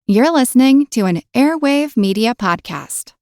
You're listening to an Airwave Media podcast.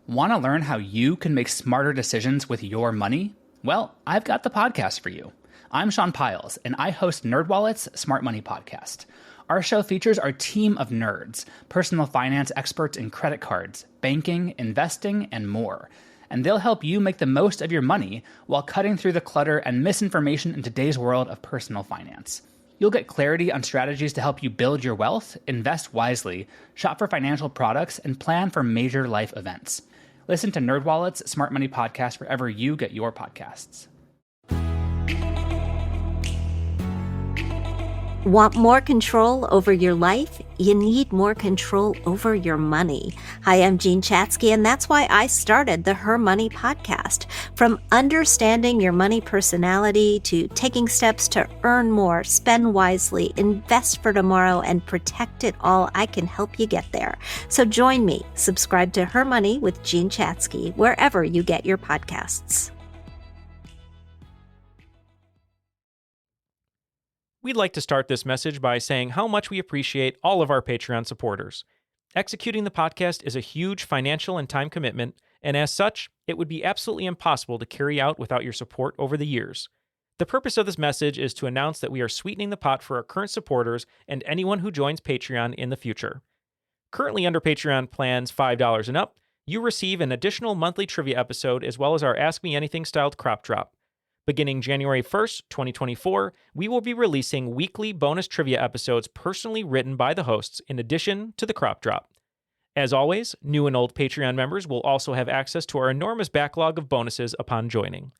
Want to learn how you can make smarter decisions with your money? Well, I've got the podcast for you. I'm Sean Piles, and I host NerdWallet's Smart Money Podcast. Our show features our team of nerds, personal finance experts in credit cards, banking, investing, and more. And they'll help you make the most of your money while cutting through the clutter and misinformation in today's world of personal finance. You'll get clarity on strategies to help you build your wealth, invest wisely, shop for financial products, and plan for major life events. Listen to NerdWallet's Smart Money Podcast wherever you get your podcasts. Want more control over your life? You need more control over your money. Hi, I'm Jean Chatzky, and that's why I started the Her Money podcast. From understanding your money personality to taking steps to earn more, spend wisely, invest for tomorrow, and protect it all, I can help you get there. So join me. Subscribe to Her Money with Jean Chatzky wherever you get your podcasts. We'd like to start this message by saying how much we appreciate all of our Patreon supporters. Executing the podcast is a huge financial and time commitment, and as such, it would be absolutely impossible to carry out without your support over the years. The purpose of this message is to announce that we are sweetening the pot for our current supporters and anyone who joins Patreon in the future. Currently under Patreon plans $5 and up, you receive an additional monthly trivia episode as well as our Ask Me Anything styled crop drop. Beginning January 1st, 2024, we will be releasing weekly bonus trivia episodes personally written by the hosts in addition to the crop drop. As always, new and old Patreon members will also have access to our enormous backlog of bonuses upon joining.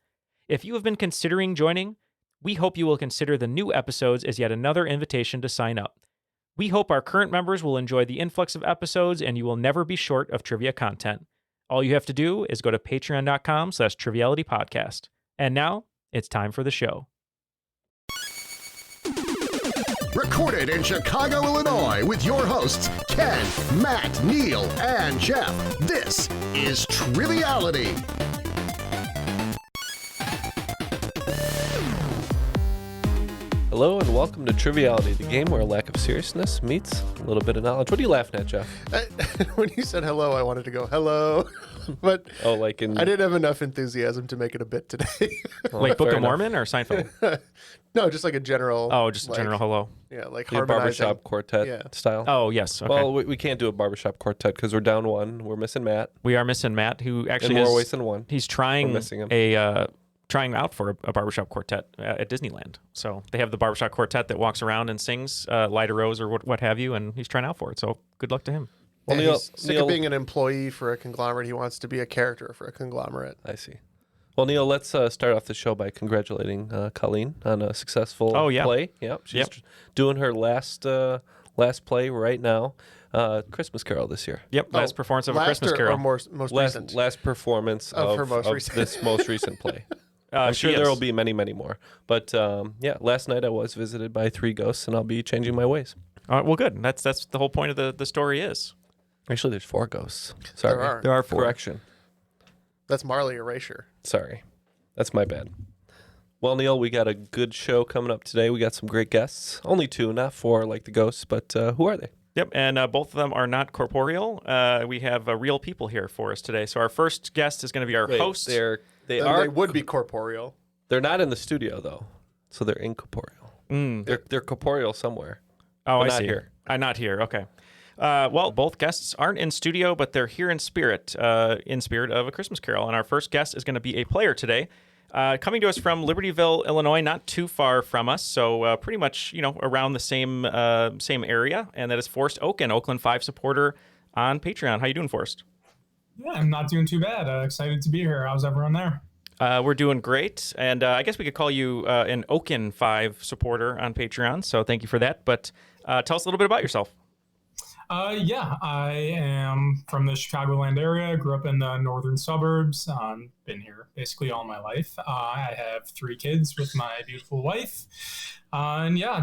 If you have been considering joining, we hope you will consider the new episodes as yet another invitation to sign up. We hope our current members will enjoy the influx of episodes and you will never be short of trivia content. All you have to do is go to patreon.com/trivialitypodcast. And now, it's time for the show. Recorded in Chicago, Illinois, with your hosts, Ken, Matt, Neal, and Jeff. This is Triviality. Hello and welcome to Triviality, the game where a lack of seriousness meets a little bit of knowledge. What are you laughing at, Jeff? When you said hello, I wanted to go hello, but I didn't have enough enthusiasm to make it a bit today. Like Book of Mormon or Seinfeld? No, just like a general. Oh, just a general hello. Yeah, like the barbershop quartet style. Oh, yes. Okay. Well, we can't do a barbershop quartet because we're down one. We're missing Matt. We are missing Matt, who actually in more ways than one. He's trying We're missing him. trying out for a barbershop quartet at Disneyland. So they have the barbershop quartet that walks around and sings Light a Rose or what have you, and he's trying out for it. So good luck to him. Well, he's sick of being an employee for a conglomerate. He wants to be a character for a conglomerate. I see. Well, Neal, let's start off the show by congratulating Colleen on a successful play. Yep, she's doing her last play right now. Christmas Carol this year. Yep, last performance of A Christmas Carol. Or most recent? Last performance of this most recent play. I'm sure there will be many, many more. But last night I was visited by 3 ghosts, and I'll be changing my ways. Well, good. That's the whole point of the story is. Actually, there's 4 ghosts. Sorry. There are 4. Correction. That's Marley Erasure. Sorry. That's my bad. Well, Neal, we got a good show coming up today. We got some great guests. Only 2, not 4 like the ghosts, but who are they? Yep, and both of them are not corporeal. We have real people here for us today. So our first guest is going to be our host. They would be corporeal. They're not in the studio, though, so they're incorporeal. They're corporeal somewhere. Oh, I not see. Here. Not here. Okay. Well, both guests aren't in studio, but they're here in spirit of A Christmas Carol. And our first guest is going to be a player today, coming to us from Libertyville, Illinois, not too far from us. So pretty much, around the same area. And that is Forrest Okin, Oakland 5 supporter on Patreon. How you doing, Forrest? Yeah, I'm not doing too bad. Excited to be here. How's everyone there? We're doing great. And I guess we could call you an Okin 5 supporter on Patreon. So thank you for that. But tell us a little bit about yourself. I am from the Chicagoland area. Grew up in the northern suburbs. Been here basically all my life. I have 3 kids with my beautiful wife.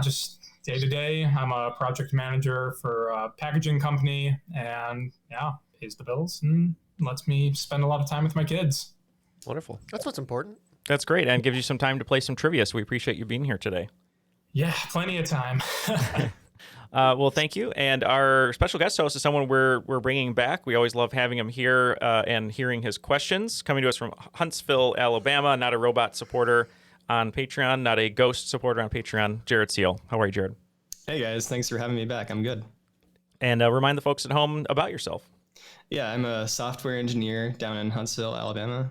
Just day to day, I'm a project manager for a packaging company, and pays the bills and lets me spend a lot of time with my kids. Wonderful. That's what's important. That's great, and gives you some time to play some trivia. So we appreciate you being here today. Yeah, plenty of time. Well, thank you. And our special guest host is someone we're bringing back. We always love having him here and hearing his questions. Coming to us from Huntsville, Alabama, not a robot supporter on Patreon, not a ghost supporter on Patreon, Jared Seale. How are you, Jared? Hey, guys. Thanks for having me back. I'm good. And remind the folks at home about yourself. Yeah, I'm a software engineer down in Huntsville, Alabama.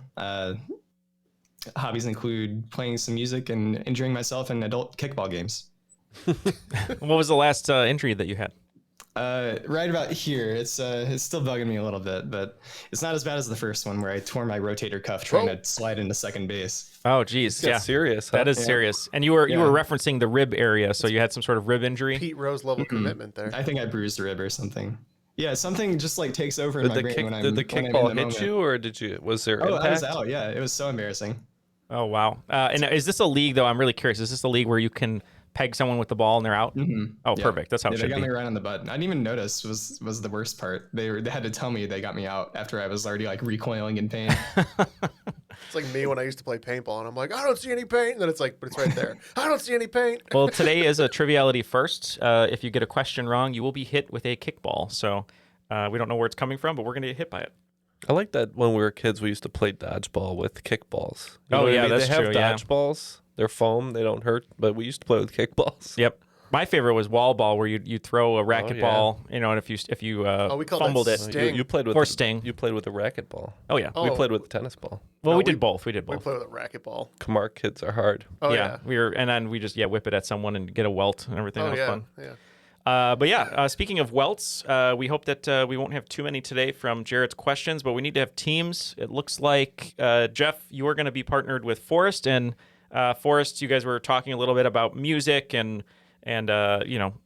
Hobbies include playing some music and enjoying myself in adult kickball games. What was the last injury that you had? Right about here. It's still bugging me a little bit, but it's not as bad as the first one where I tore my rotator cuff trying to slide into second base. Oh, geez. Yeah. Serious. Huh? That is serious. And you were referencing the rib area, so you had some sort of rib injury? Pete Rose level commitment there. I think I bruised a rib or something. Yeah, something just like takes over in my brain when I'm Did the kickball hit you, or was there impact? I was out. Yeah, it was so embarrassing. Oh, wow. And is this a league, though? I'm really curious. Is this a league where you can peg someone with the ball and they're out? Mm-hmm. Oh, yeah. Perfect. That's how it should be. They got me right on the butt. I didn't even notice was the worst part. They had to tell me they got me out after I was already like recoiling in pain. It's like me when I used to play paintball, and I'm like, I don't see any paint. And then it's like, but it's right there. I don't see any paint. Well, today is a Triviality first. If you get a question wrong, you will be hit with a kickball. So we don't know where it's coming from, but we're going to get hit by it. I like that when we were kids, we used to play dodgeball with kickballs. That's true. They have dodgeballs. They're foam. They don't hurt, but we used to play with kickballs. Yep. My favorite was wall ball, where you throw a racquetball, and if you we fumbled it, sting. You played with sting. You played with a racquetball. Oh yeah, we played with a tennis ball. Well, we did both. We played with a racquetball. Kamar kids are hard. Oh yeah. And then we just whip it at someone and get a welt and everything. That was fun. Yeah. Speaking of welts, we hope that we won't have too many today from Jared's questions, but we need to have teams. It looks like, Jeff, you are going to be partnered with Forrest, and Forrest, you guys were talking a little bit about music and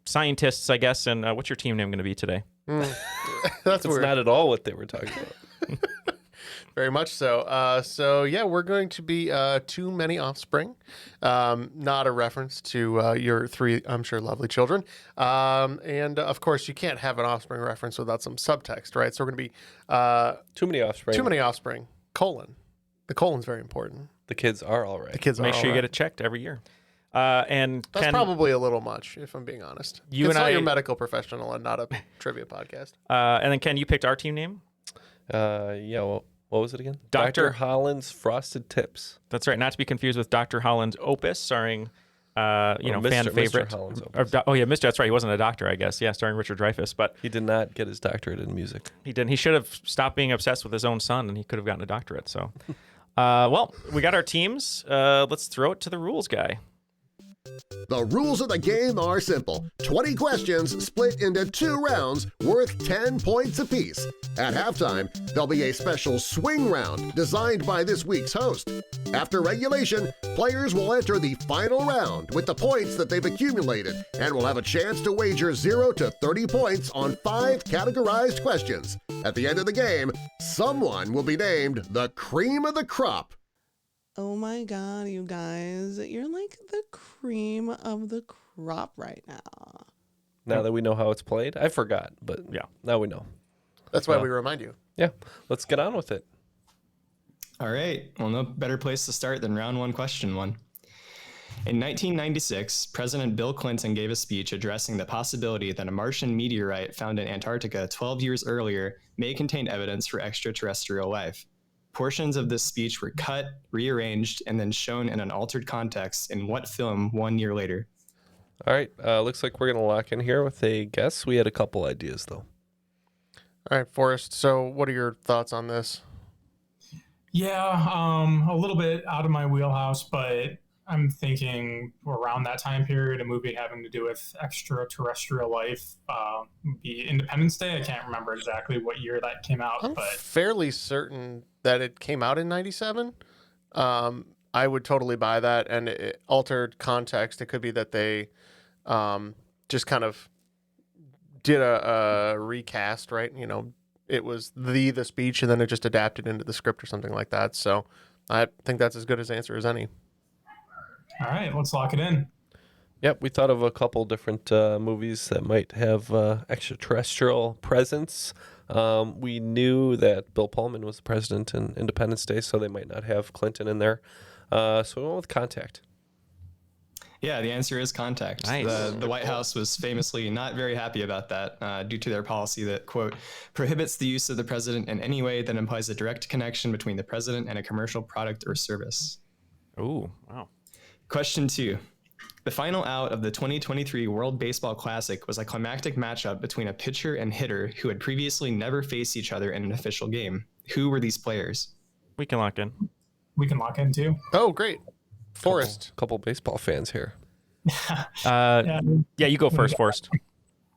scientists, I guess, and what's your team name going to be today? That's not at all what they were talking about. Very much so. We're going to be Too Many Offspring. Not a reference to your three, I'm sure, lovely children. And of course, you can't have an offspring reference without some subtext, right? So we're going to be Too Many Offspring. Too Many Offspring, : The colon's very important. The kids are all right. The kids Make are sure you all right. get it checked every year. And that's probably a little much, if I'm being honest. You and I, you're a medical professional and not a trivia podcast. And then Ken, you picked our team name. What was it again? Dr. Holland's Frosted Tips. That's right. Not to be confused with Dr. Holland's Opus, starring fan favorite. Mr. Holland's Opus. Mr. That's right. He wasn't a doctor, I guess. Yeah, starring Richard Dreyfuss. But he did not get his doctorate in music. He didn't. He should have stopped being obsessed with his own son, and he could have gotten a doctorate. So, well, we got our teams. Let's throw it to the rules guy. The rules of the game are simple. 20 questions split into 2 rounds worth 10 points apiece. At halftime, there'll be a special swing round designed by this week's host. After regulation, players will enter the final round with the points that they've accumulated and will have a chance to wager 0 to 30 points on 5 categorized questions. At the end of the game, someone will be named the cream of the crop. Oh my God, you guys, you're like the cream of the crop right now. Now that we know how it's played, I forgot, but yeah, now we know. That's why we remind you. Yeah, let's get on with it. All right. Well, no better place to start than round 1, question 1. In 1996, President Bill Clinton gave a speech addressing the possibility that a Martian meteorite found in Antarctica 12 years earlier may contain evidence for extraterrestrial life. Portions of this speech were cut, rearranged, and then shown in an altered context in what film 1 year later? All right. Looks like we're going to lock in here with a guess. We had a couple ideas, though. All right, Forrest. So what are your thoughts on this? Yeah, a little bit out of my wheelhouse, but I'm thinking around that time period, a movie having to do with extraterrestrial life would be Independence Day. I can't remember exactly what year that came out. I'm but fairly certain that it came out in 97. I would totally buy that. And it altered context. It could be that they just kind of did a recast, right? You know, it was the speech, and then it just adapted into the script or something like that. So I think that's as good an answer as any. All right, let's lock it in. Yep, we thought of a couple different movies that might have extraterrestrial presence. We knew that Bill Pullman was the president in Independence Day, so they might not have Clinton in there. So we went with Contact. Yeah, the answer is contact. Nice. The White House was famously not very happy about that due to their policy that, quote, prohibits the use of the president in any way that implies a direct connection between the president and a commercial product or service. Ooh, wow. Question 2. The final out of the 2023 World Baseball Classic was a climactic matchup between a pitcher and hitter who had previously never faced each other in an official game. Who were these players? We can lock in. We can lock in too. Oh, great. Forrest. Couple baseball fans here. Yeah, you go first, Forrest.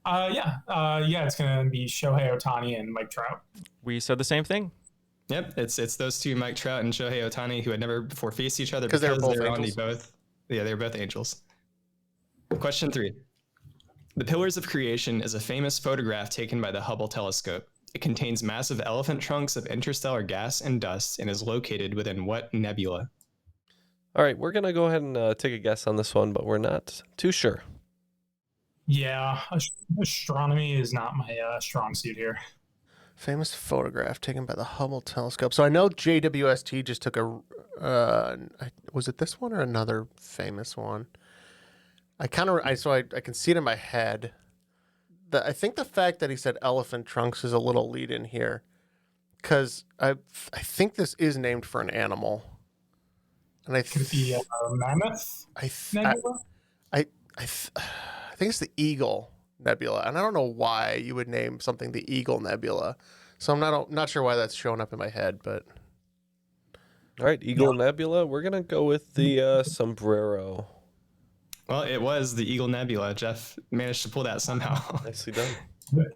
It's going to be Shohei Ohtani and Mike Trout. We said the same thing. Yep, it's those two, Mike Trout and Shohei Ohtani, who had never before faced each other because they were both they were Angels. they were both Angels. Question 3. The Pillars of Creation is a famous photograph taken by the Hubble telescope. It contains massive elephant trunks of interstellar gas and dust and is located within what nebula? All right, we're going to go ahead and take a guess on this one, but we're not too sure. Yeah, astronomy is not my strong suit here. Famous photograph taken by the Hubble telescope. So I know JWST just took was it this one or another famous one? I can see it in my head. I think the fact that he said elephant trunks is a little lead in here, because I think this is named for an animal. And Could it be Mammoth Nebula? I think it's the Eagle Nebula, and I don't know why you would name something the Eagle Nebula. So I'm not sure why that's showing up in my head, but all right, Eagle Nebula. We're gonna go with the sombrero. Well, it was the Eagle Nebula. Jeff managed to pull that somehow. Nicely done.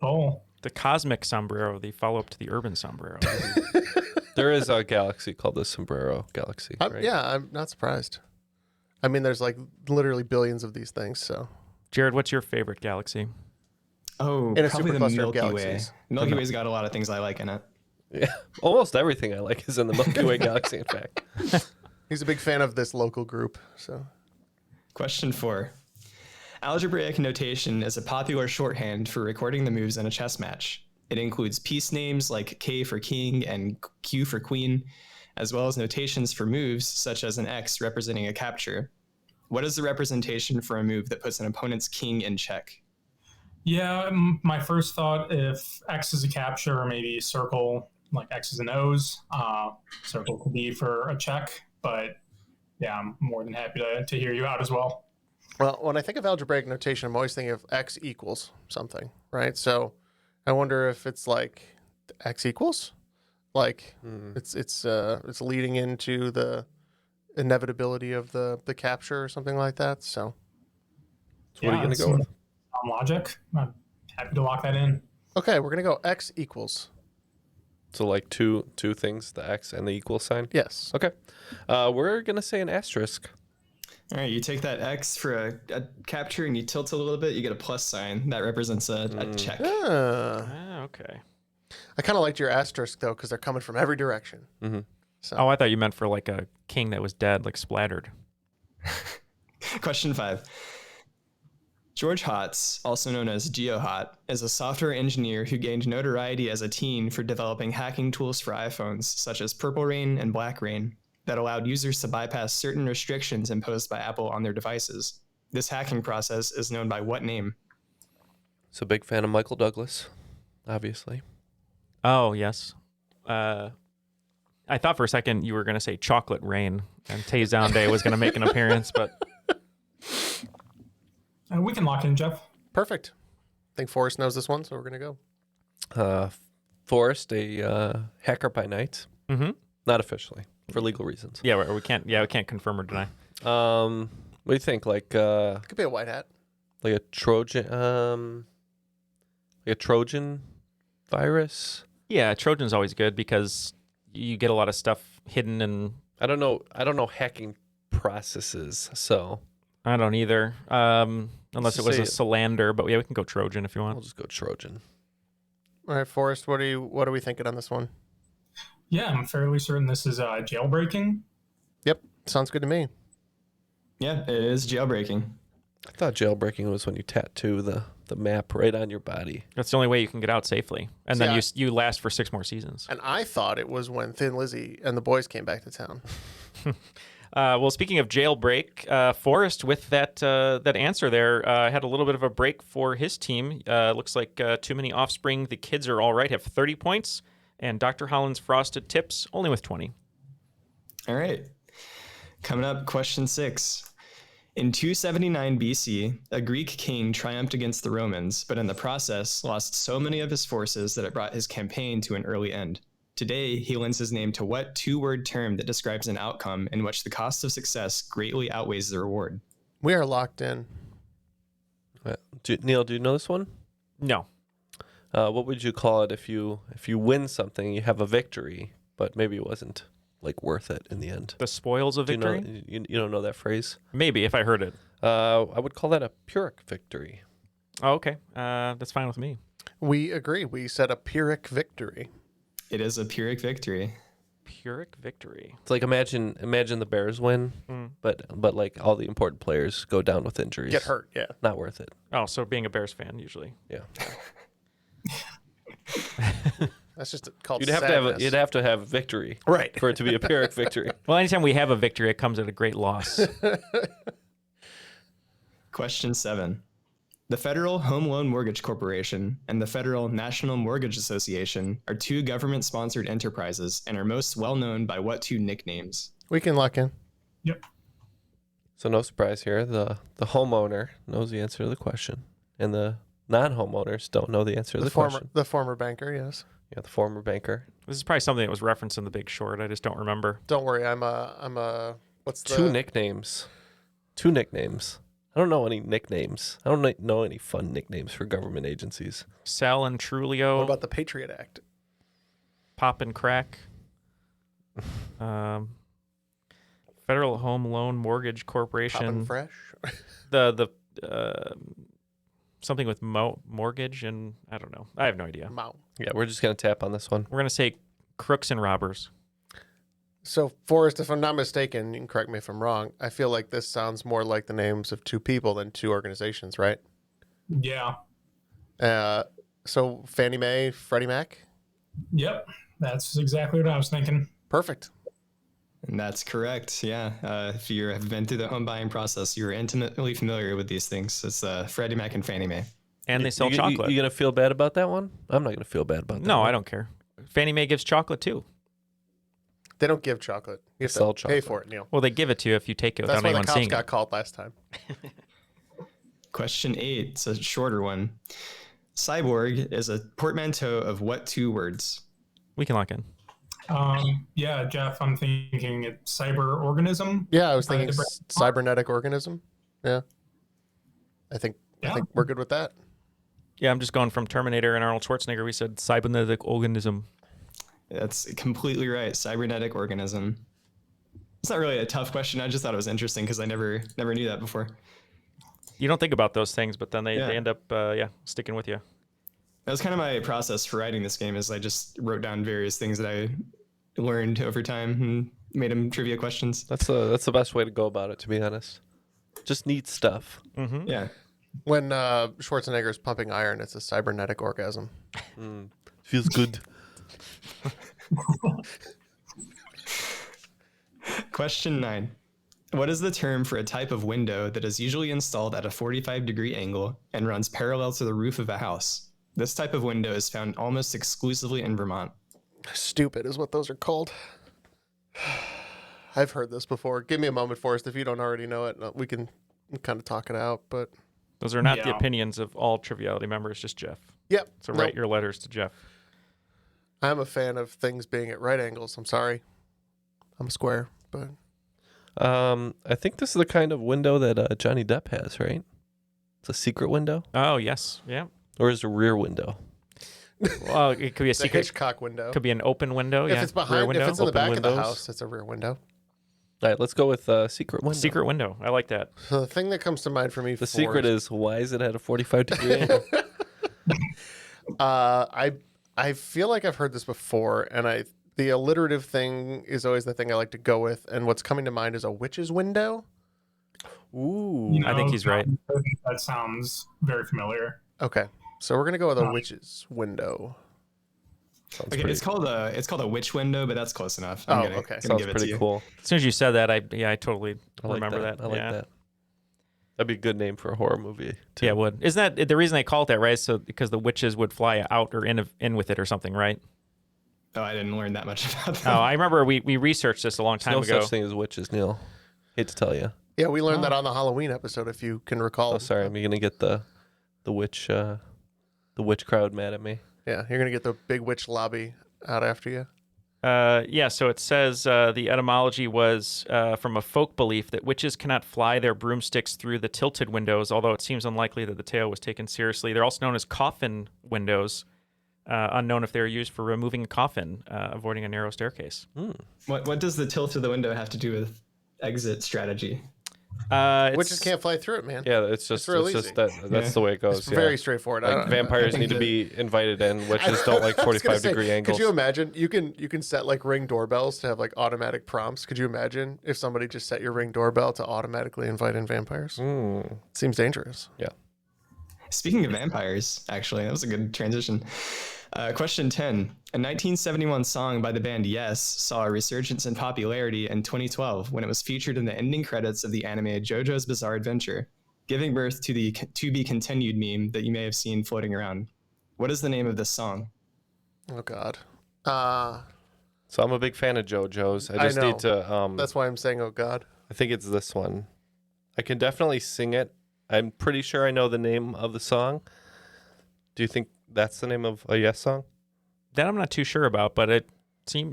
Oh, The cosmic sombrero, the follow-up to the urban sombrero. There is a galaxy called the Sombrero Galaxy. Right? Yeah, I'm not surprised. I mean, there's like literally billions of these things. So, Jared, what's your favorite galaxy? Oh, in a probably the supercluster of Milky Way. galaxies. Milky Way's got a lot of things I like in it. Yeah, almost everything I like is in the Milky Way galaxy. In fact, he's a big fan of this local group. So, question 4. Algebraic notation is a popular shorthand for recording the moves in a chess match. It includes piece names like K for king and Q for queen, as well as notations for moves such as an X representing a capture. What is the representation for a move that puts an opponent's king in check? yeah. My first thought, if X is a capture, or maybe circle like X's and O's. Circle could be for a check, but yeah, I'm more than happy to hear you out as well. well, when I think of algebraic notation, I'm always thinking of X equals something, right? So, I wonder if it's like X equals, like it's leading into the inevitability of the capture or something like that. So what are you gonna go with? Logic. I'm happy to lock that in. okay, we're gonna go X equals. So like two things, the X and the equal sign? Yes. Okay. We're going to say an asterisk. All right, you take that X for a capture and you tilt it a little bit, you get a plus sign. That represents a check. Okay. I kind of liked your asterisk though, because they're coming from every direction. Mm-hmm. So. Oh, I thought you meant for like a king that was dead, like splattered. Question 5. George Hotz, also known as GeoHot, is a software engineer who gained notoriety as a teen for developing hacking tools for iPhones, such as Purple Rain and Black Rain, that allowed users to bypass certain restrictions imposed by Apple on their devices. This hacking process is known by what name? So big fan of Michael Douglas, obviously. Oh, yes. I thought for a second you were going to say Chocolate Rain, and Tay Zonde was going to make an appearance, but... We can lock in, Jeff. Perfect. I think Forrest knows this one, so we're going to go. Forrest, a hacker by night. Mm-hmm. Not officially, for legal reasons. Yeah, we can't confirm or deny. What do you think? Like it could be a white hat. Like a Trojan virus? Yeah, Trojan's always good because you get a lot of stuff hidden and I don't know hacking processes, so I don't either. Unless it was a Solander, but yeah, we can go Trojan if you want. We'll just go Trojan. All right, Forrest, what are we thinking on this one? Yeah, I'm fairly certain this is jailbreaking. Yep, sounds good to me. Yeah, it is jailbreaking. I thought jailbreaking was when you tattoo the map right on your body. That's the only way you can get out safely. And then you last for 6 more seasons. And I thought it was when Thin Lizzy and the boys came back to town. Well, speaking of jailbreak, Forrest, with that answer there, had a little bit of a break for his team. Looks like Too Many Offspring, The Kids Are All Right, have 30 points, and Dr. Holland's Frosted Tips only with 20. All right. Coming up, question 6. In 279 BC, a Greek king triumphed against the Romans, but in the process lost so many of his forces that it brought his campaign to an early end. Today, he lends his name to what two-word term that describes an outcome in which the cost of success greatly outweighs the reward? We are locked in. Neal, do you know this one? No. What would you call it if you win something, you have a victory, but maybe it wasn't like worth it in the end? The spoils of victory? You don't know that phrase? Maybe, if I heard it. I would call that a Pyrrhic victory. Oh, okay. That's fine with me. We agree. We said a Pyrrhic victory. It is a Pyrrhic victory. Pyrrhic victory. It's like imagine the Bears win, but like all the important players go down with injuries. Get hurt, yeah. Not worth it. Oh, so being a Bears fan usually. Yeah. That's just called you'd have to have a victory, right, for it to be a Pyrrhic victory. Well, anytime we have a victory, it comes at a great loss. Question 7. The Federal Home Loan Mortgage Corporation and the Federal National Mortgage Association are two government-sponsored enterprises and are most well-known by what two nicknames? We can lock in. Yep. So no surprise here. The homeowner knows the answer to the question, and the non-homeowners don't know the answer to the question. The former banker, yes. Yeah, the former banker. This is probably something that was referenced in The Big Short. I just don't remember. Don't worry. I'm a what's the... Two nicknames. I don't know any nicknames. I don't know any fun nicknames for government agencies. Sal and Trulio. What about the Patriot Act? Pop and Crack. Federal Home Loan Mortgage Corporation. Pop and Fresh? the something with mortgage and I don't know. I have no idea. Yeah, we're just going to tap on this one. We're going to say crooks and robbers. So, Forrest, if I'm not mistaken, you can correct me if I'm wrong, I feel like this sounds more like the names of two people than two organizations, right? Yeah. So, Fannie Mae, Freddie Mac? Yep. That's exactly what I was thinking. Perfect. And that's correct, yeah. If you have been through the home buying process, you're intimately familiar with these things. It's Freddie Mac and Fannie Mae. And they sell chocolate. You going to feel bad about that one? I'm not going to feel bad about that No, one. I don't care. Fannie Mae gives chocolate, too. They don't give chocolate. You have to sell pay chocolate. for it, Neal. Well, they give it to you if you take it without anyone seeing it. That's why the cops got called last time. Question 8, it's a shorter one. Cyborg is a portmanteau of what two words? We can lock in. Yeah, Jeff, I'm thinking it's cyber organism. Yeah, I was thinking cybernetic organism. Yeah. I think we're good with that. Yeah, I'm just going from Terminator and Arnold Schwarzenegger. We said cybernetic organism. That's completely right. Cybernetic organism. It's not really a tough question. I just thought it was interesting because I never knew that before. You don't think about those things, but then they end up sticking with you. That was kind of my process for writing this game. Is I just wrote down various things that I learned over time and made them trivia questions. That's the best way to go about it, to be honest. Just neat stuff. Mm-hmm. Yeah. When Schwarzenegger's pumping iron, it's a cybernetic orgasm. Feels good. Question 9. What is the term for a type of window that is usually installed at a 45-degree angle and runs parallel to the roof of a house? This type of window is found almost exclusively in Vermont. Stupid is what those are called. I've heard this before. Give me a moment, Forrest. If you don't already know it, we can kind of talk it out. But those are not the opinions of all Triviality members, just Jeff. Yep. So write your letters to Jeff. I'm a fan of things being at right angles. I'm sorry. I'm a square, but... I think this is the kind of window that Johnny Depp has, right? It's a secret window. Oh, yes. Yeah. Or is it a rear window? Well, it could be a secret. Hitchcock window. Could be an open window. If it's behind, window. If it's in the back windows. of the house, it's a rear window. All right, let's go with secret window. Secret window. I like that. So the thing that comes to mind for me, the secret is, why is it at a 45-degree angle? I feel like I've heard this before, and the alliterative thing is always the thing I like to go with, and what's coming to mind is a witch's window. Ooh. I think he's right. That sounds very familiar. Okay, so we're going to go with a witch's window. Okay, it's called a witch window, but that's close enough. Okay. Sounds pretty cool. As soon as you said that, I totally remember that. I like that. That'd be a good name for a horror movie, too. Yeah, it would. Isn't that the reason they call it that, right? So because the witches would fly out or in with it or something, right? Oh, I didn't learn that much about that. Oh, I remember we researched this a long time ago. No such thing as witches, Neal. Hate to tell you. Yeah, we learned that on the Halloween episode, if you can recall. Oh, sorry. I'm going to get the witch crowd mad at me. Yeah, you're going to get the big witch lobby out after you. So it says the etymology was from a folk belief that witches cannot fly their broomsticks through the tilted windows, although it seems unlikely that the tale was taken seriously. They're also known as coffin windows, unknown if they were used for removing a coffin, avoiding a narrow staircase. What does the tilt of the window have to do with exit strategy? Witches can't fly through it, man. Yeah, it's just that's the way it goes. It's very straightforward. Like vampires need to be invited in. Witches don't like 45-degree angles. Could you imagine? You can set like Ring doorbells to have like automatic prompts. Could you imagine if somebody just set your Ring doorbell to automatically invite in vampires? Seems dangerous. Yeah. Speaking of vampires, actually, that was a good transition. Question 10. A 1971 song by the band Yes saw a resurgence in popularity in 2012 when it was featured in the ending credits of the anime JoJo's Bizarre Adventure, giving birth to the to be continued meme that you may have seen floating around. What is the name of this song? Oh, God. So I'm a big fan of JoJo's. I just need to... That's why I'm saying, oh, God. I think it's this one. I can definitely sing it. I'm pretty sure I know the name of the song. Do you think that's the name of a Yes song? That I'm not too sure about, but it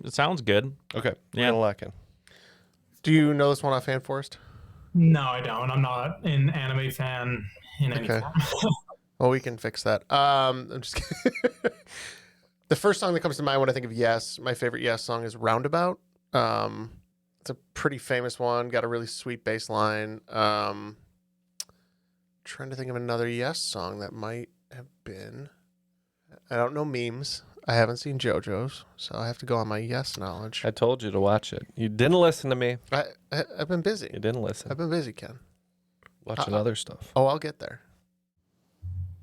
sounds good. Okay. We're gonna lock in. Do you know this one offhand, Forrest? No, I don't. I'm not an anime fan in any form. Well, we can fix that. I'm just kidding. The first song that comes to mind when I think of Yes, my favorite Yes song is Roundabout. It's a pretty famous one. Got a really sweet bass line. Trying to think of another Yes song that might have been. I don't know memes. I haven't seen JoJo's, so I have to go on my Yes knowledge. I told you to watch it. You didn't listen to me. I've been busy. You didn't listen. I've been busy, Ken. Watching other stuff. Oh, I'll get there.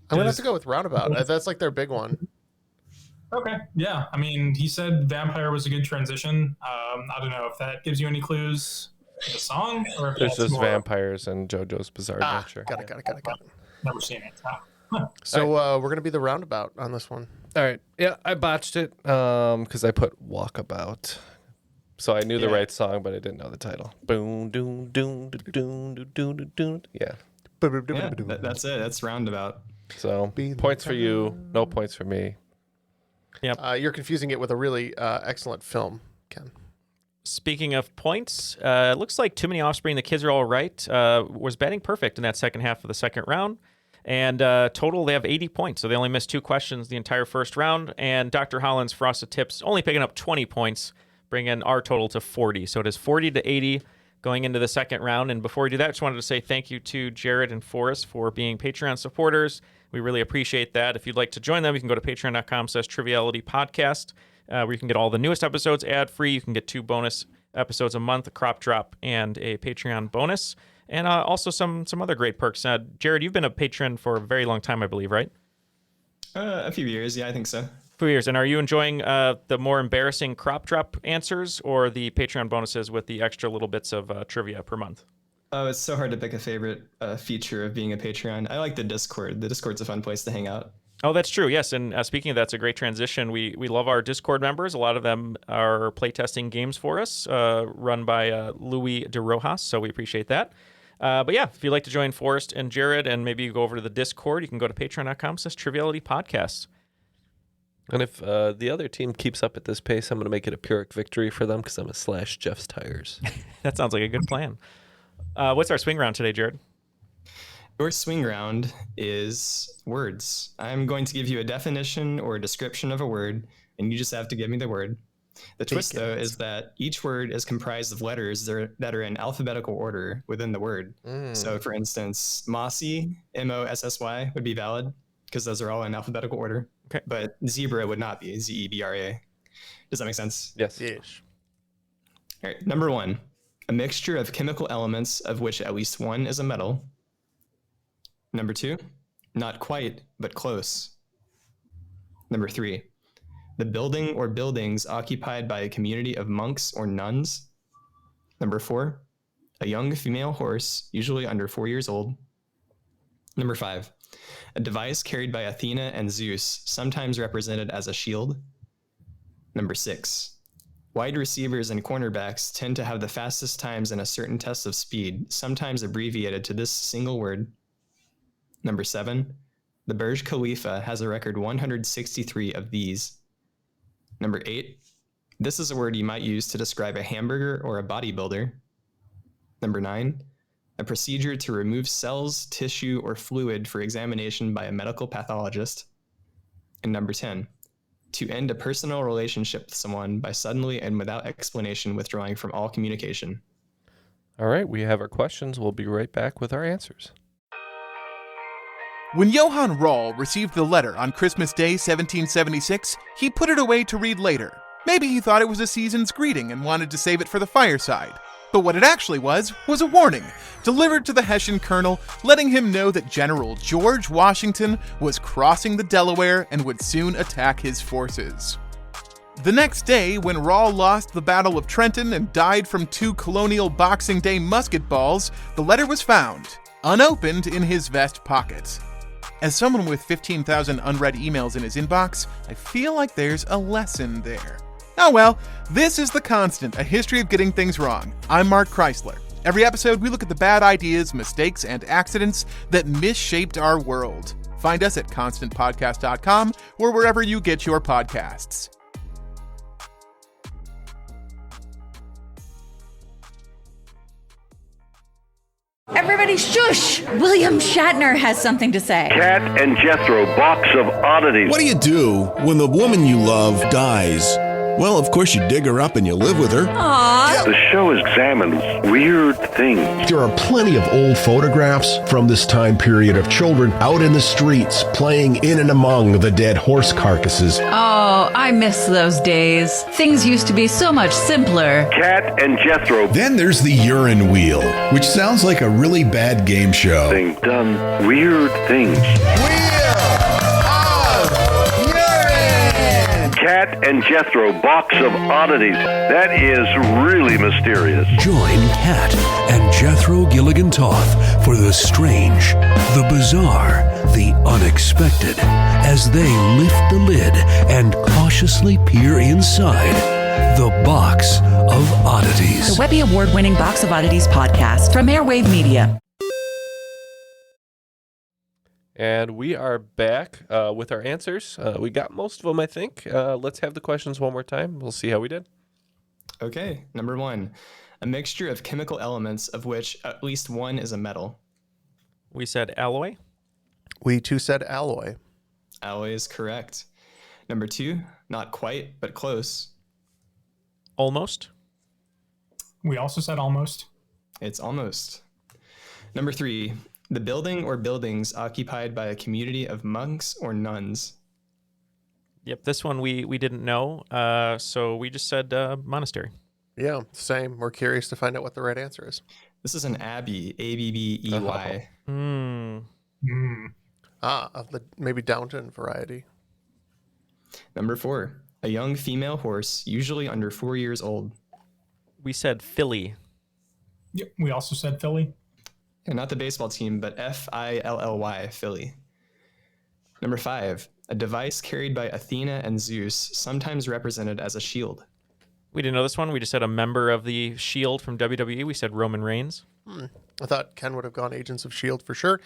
I'm going to have to go with Roundabout. That's like their big one. Okay. Yeah. I mean, he said Vampire was a good transition. I don't know if that gives you any clues to the song. Or if there's just vampires and JoJo's Bizarre Adventure. Got it. Never seen it. So we're going to be the Roundabout on this one. All right. Yeah, I botched it because I put Walkabout. So I knew the right song, but I didn't know the title. Boom, doom, doom, doom, doom, doom, doom. Yeah. That's it. That's Roundabout. So points for you, no points for me. Yep. You're confusing it with a really excellent film, Ken. Speaking of points, it looks like Too Many Offspring, the kids are all right, was batting perfect in that second half of the second round. And total, they have 80 points. So they only missed 2 questions the entire first round. And Dr. Holland's Frosted Tips only picking up 20 points, bringing our total to 40. So it is 40 to 80 going into the second round. And before we do that, I just wanted to say thank you to Jared and Forrest for being Patreon supporters. We really appreciate that. If you'd like to join them, you can go to patreon.com/trivialitypodcast, where you can get all the newest episodes ad-free. You can get 2 bonus episodes a month, a crop drop, and a Patreon bonus. And also some other great perks. Jared, you've been a patron for a very long time, I believe, right? A few years, yeah, I think so. A few years. And are you enjoying the more embarrassing crop drop answers or the Patreon bonuses with the extra little bits of trivia per month? Oh, it's so hard to pick a favorite feature of being a Patreon. I like the Discord. The Discord's a fun place to hang out. Oh, that's true. Yes. And speaking of that, it's a great transition. We love our Discord members. A lot of them are playtesting games for us, run by Louis de Rojas. So we appreciate that. But yeah, if you'd like to join Forrest and Jared and maybe you go over to the Discord, you can go to patreon.com/trivialitypodcast. And if the other team keeps up at this pace, I'm going to make it a Pyrrhic victory for them because I'm a / Jeff's Tires. That sounds like a good plan. What's our swing round today, Jared? Your swing round is words. I'm going to give you a definition or a description of a word, and you just have to give me the word. The twist, though, is that each word is comprised of letters that are in alphabetical order within the word. So, for instance, mossy, M-O-S-S-Y, would be valid because those are all in alphabetical order. Okay. But zebra would not be, Z-E-B-R-A. Does that make sense? Yes. All right, number 1, a mixture of chemical elements of which at least one is a metal. Number 2, not quite, but close. Number 3, The building or buildings occupied by a community of monks or nuns. Number 4, a young female horse, usually under 4 years old. Number 5, a device carried by Athena and Zeus, sometimes represented as a shield. Number 6, wide receivers and cornerbacks tend to have the fastest times in a certain test of speed, sometimes abbreviated to this single word. Number 7, the Burj Khalifa has a record 163 of these. Number 8, this is a word you might use to describe a hamburger or a bodybuilder. Number 9, a procedure to remove cells, tissue, or fluid for examination by a medical pathologist. And number 10, to end a personal relationship with someone by suddenly and without explanation withdrawing from all communication. All right, we have our questions. We'll be right back with our answers. When Johann Rall received the letter on Christmas Day 1776, he put it away to read later. Maybe he thought it was a season's greeting and wanted to save it for the fireside. But what it actually was a warning, delivered to the Hessian colonel, letting him know that General George Washington was crossing the Delaware and would soon attack his forces. The next day, when Rall lost the Battle of Trenton and died from 2 colonial Boxing Day musket balls, the letter was found, unopened, in his vest pocket. As someone with 15,000 unread emails in his inbox, I feel like there's a lesson there. Oh well, this is The Constant, a history of getting things wrong. I'm Mark Chrysler. Every episode, we look at the bad ideas, mistakes, and accidents that misshaped our world. Find us at constantpodcast.com or wherever you get your podcasts. Everybody shush! William Shatner has something to say. Cat and Jethro, box of oddities. What do you do when the woman you love dies? Well, of course you dig her up and you live with her. Aww. The show examines weird things. There are plenty of old photographs from this time period of children out in the streets playing in and among the dead horse carcasses. Oh, I miss those days. Things used to be so much simpler. Cat and Jethro. Then there's the urine wheel, which sounds like a really bad game show. They've done weird things. Cat and Jethro, box of oddities. That is really mysterious. Join Cat and Jethro Gilligan Toth for the strange, the bizarre, the unexpected, as they lift the lid and cautiously peer inside the Box of Oddities. The Webby Award-winning Box of Oddities podcast from Airwave Media. And we are back with our answers. We got most of them, I think. Let's have the questions one more time. We'll see how we did. Okay, number 1. A mixture of chemical elements of which at least one is a metal. We said alloy. We too said alloy. Alloy is correct. Number 2, not quite, but close. Almost. We also said almost. It's almost. Number 3, the building or buildings occupied by a community of monks or nuns. Yep, this one we didn't know, so we just said monastery. Yeah, same. We're curious to find out what the right answer is. This is an abbey, A-B-B-E-Y. Of the maybe Downton variety. Number 4, a young female horse, usually under 4 years old. We said filly. Yep, we also said Philly. And not the baseball team, but F-I-L-L-Y, Philly. Number 5, a device carried by Athena and Zeus, sometimes represented as a shield. We didn't know this one. We just said a member of the Shield from WWE. We said Roman Reigns. I thought Ken would have gone Agents of S.H.I.E.L.D. for sure.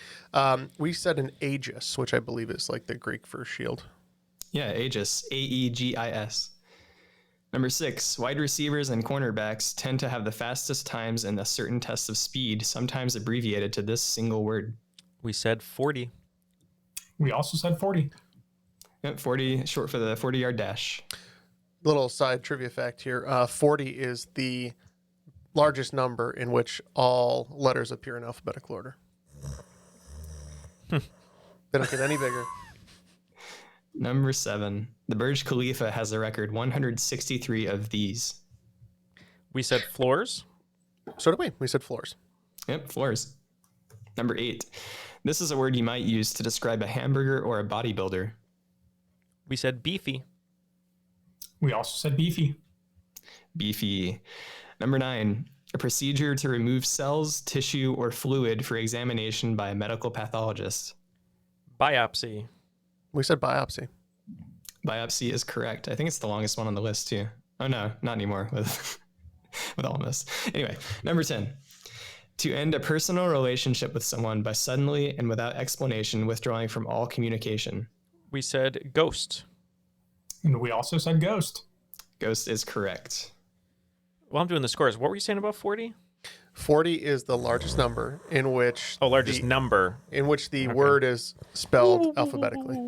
We said an Aegis, which I believe is like the Greek for shield. Yeah, Aegis, A-E-G-I-S. Number 6, wide receivers and cornerbacks tend to have the fastest times in a certain test of speed, sometimes abbreviated to this single word. We said 40. We also said 40. Yep, 40, short for the 40-yard dash. Little side trivia fact here. 40 is the largest number in which all letters appear in alphabetical order. They don't get any bigger. Number 7, the Burj Khalifa has a record 163 of these. We said floors. So did we. We said floors. Yep, floors. Number 8, this is a word you might use to describe a hamburger or a bodybuilder. We said beefy. We also said beefy. Beefy. Number 9, a procedure to remove cells, tissue, or fluid for examination by a medical pathologist. Biopsy. We said biopsy. Biopsy is correct. I think it's the longest one on the list too. Oh no, not anymore with with all of this. Anyway, number 10. To end a personal relationship with someone by suddenly and without explanation withdrawing from all communication. We said ghost. And we also said ghost. Ghost is correct. Well, I'm doing the scores. What were you saying about 40? 40 is the largest number in which... largest number. In which the word is spelled alphabetically.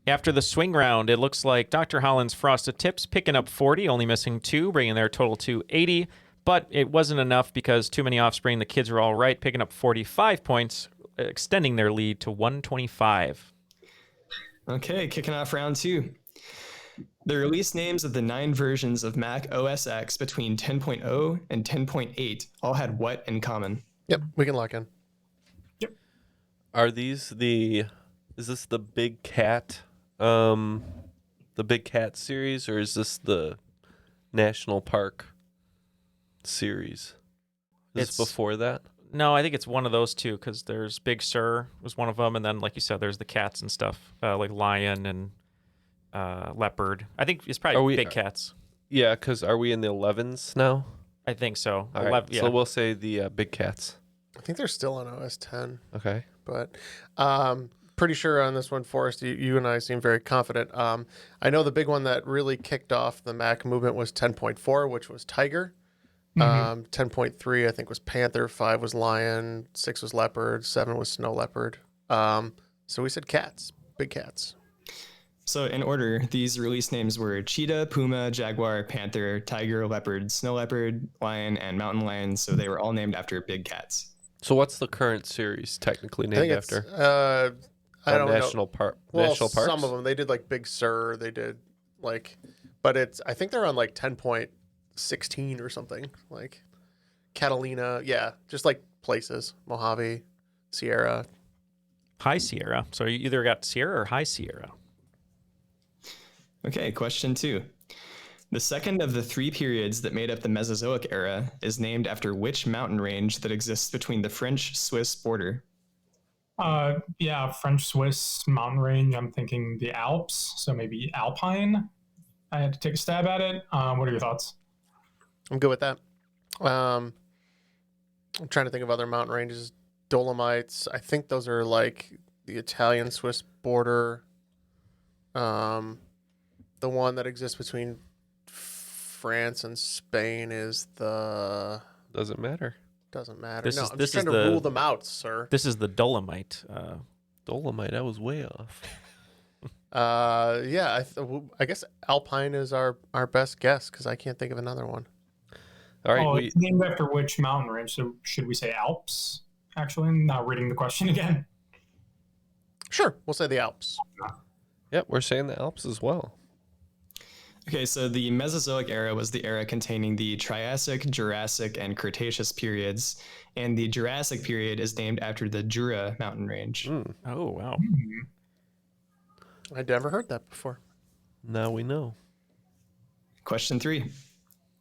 After the swing round, it looks like Dr. Holland's Frosted Tips picking up 40, only missing 2, bringing their total to 80. But it wasn't enough because too many offspring. The kids were all right, picking up 45 points, extending their lead to 125. Okay, kicking off round 2. The release names of the 9 versions of Mac OS X between 10.0 and 10.8 all had what in common? Yep, we can lock in. Yep. Are these is this the Big Cat, the Big Cat series, or is this the National Park series? It's before that? No, I think it's one of those two, because there's Big Sur was one of them, and then, like you said, there's the cats and stuff, like lion and leopard. I think it's probably big cats. Yeah, because are we in the 11s now? I think so. All right, so we'll say the big cats. I think they're still on OS 10. Okay. But pretty sure on this one, Forrest, you and I seem very confident. I know the big one that really kicked off the Mac movement was 10.4, which was Tiger. 10.3, I think, was Panther. 5 was Lion. 6 was Leopard. 7 was Snow Leopard. So we said cats, big cats. So in order, these release names were cheetah, puma, jaguar, panther, tiger, leopard, snow leopard, lion, and mountain lion. So they were all named after big cats. So what's the current series technically named after? I don't know. National Parks? Some of them. They did like Big Sur. They did like, but I think they're on like 10.16 or something. Like Catalina. Yeah. Just like places. Mojave, Sierra. High Sierra. So you either got Sierra or High Sierra. Okay, question 2. The second of the 3 periods that made up the Mesozoic era is named after which mountain range that exists between the French-Swiss border? Yeah, French-Swiss mountain range. I'm thinking the Alps, so maybe Alpine. I had to take a stab at it. What are your thoughts? I'm good with that. I'm trying to think of other mountain ranges. Dolomites. I think those are like the Italian-Swiss border. The one that exists between France and Spain is the... Doesn't matter. Doesn't matter. I'm just trying to rule them out, sir. This is the Dolomite. Dolomite, I was way off. Yeah, I guess Alpine is our best guess, because I can't think of another one. All right. It's named after which mountain range? So should we say Alps? Actually, I'm not reading the question again. Sure, we'll say the Alps. Yep, we're saying the Alps as well. Okay, so the Mesozoic era was the era containing the Triassic, Jurassic, and Cretaceous periods, and the Jurassic period is named after the Jura mountain range. Oh, wow. I'd never heard that before. Now we know. Question 3.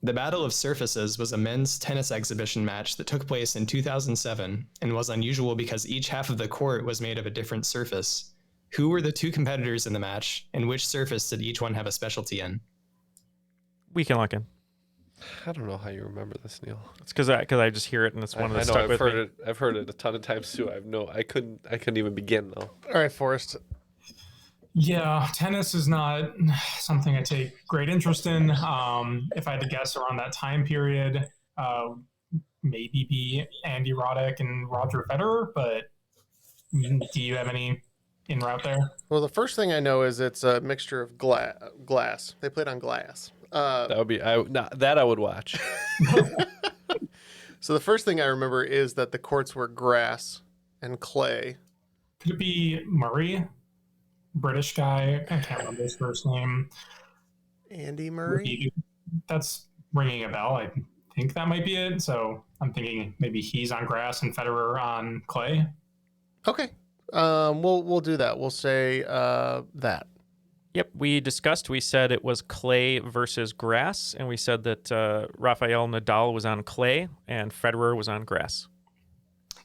The Battle of Surfaces was a men's tennis exhibition match that took place in 2007 and was unusual because each half of the court was made of a different surface. Who were the 2 competitors in the match, and which surface did each one have a specialty in? We can lock in. I don't know how you remember this, Neil. It's because I just hear it and it's one of the stuck with me. I've heard it a ton of times too. I couldn't even begin though. All right, Forrest. Yeah, tennis is not something I take great interest in. If I had to guess around that time period, maybe be Andy Roddick and Roger Federer, but do you have any in route there? Well, the first thing I know is it's a mixture of glass. They played on glass. That would be that I would watch. So the first thing I remember is that the courts were grass and clay. Could it be Murray? British guy. I can't remember his first name. Andy Murray? That's ringing a bell. I think that might be it. So I'm thinking maybe he's on grass and Federer on clay. Okay. We'll do that. We'll say that. Yep, we said it was clay versus grass, and we said that Rafael Nadal was on clay and Federer was on grass.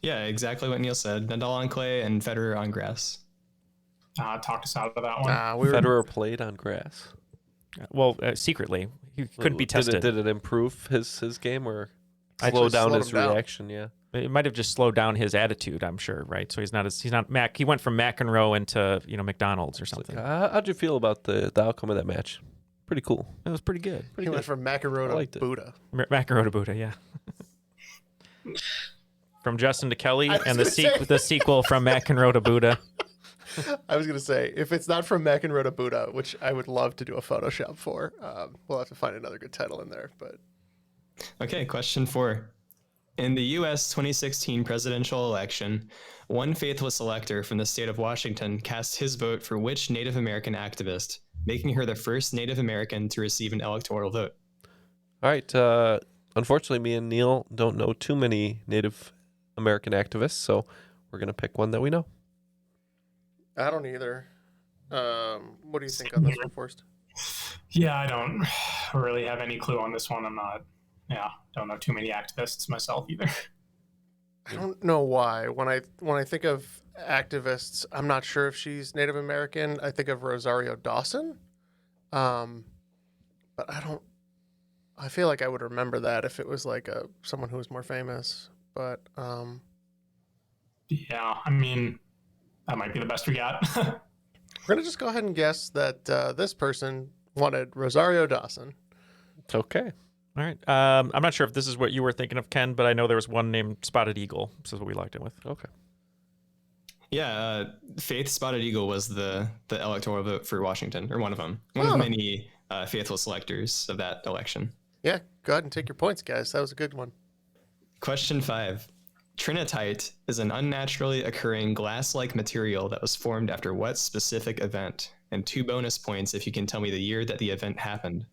Yeah, exactly what Neal said. Nadal on clay and Federer on grass. Talked us out of that one. Federer played on grass. Well, secretly. He couldn't be tested. Did it improve his game or slow down his reaction? Yeah. It might have just slowed down his attitude, I'm sure, right? So he's not Mac. He went from McEnroe into McDonald's or something. How'd you feel about the outcome of that match? Pretty cool. It was pretty good. He went from McEnroe to Buddha. McEnroe to Buddha, yeah. From Justin to Kelly, and the sequel from McEnroe to Buddha. I was going to say, if it's not from McEnroe to Buddha, which I would love to do a Photoshop for, we'll have to find another good title in there. But okay, question 4. In the U.S. 2016 presidential election, one faithless elector from the state of Washington cast his vote for which Native American activist, making her the first Native American to receive an electoral vote? All right. Unfortunately, me and Neal don't know too many Native American activists, so we're going to pick one that we know. I don't either. What do you think on this one, Forrest? Yeah, I don't really have any clue on this one. Don't know too many activists myself either. I don't know why. When I think of activists, I'm not sure if she's Native American. I think of Rosario Dawson. But I feel like I would remember that if it was like someone who was more famous. But yeah, I mean, that might be the best we got. We're going to just go ahead and guess that this person wanted Rosario Dawson. Okay. All right. I'm not sure if this is what you were thinking of, Ken, but I know there was one named Spotted Eagle. This is what we locked in with. Okay. Yeah, Faith Spotted Eagle was the electoral vote for Washington, or one of them. One of many faithless electors of that election. Yeah, go ahead and take your points, guys. That was a good one. Question 5. Trinitite is an unnaturally occurring glass-like material that was formed after what specific event? And 2 bonus points if you can tell me the year that the event happened.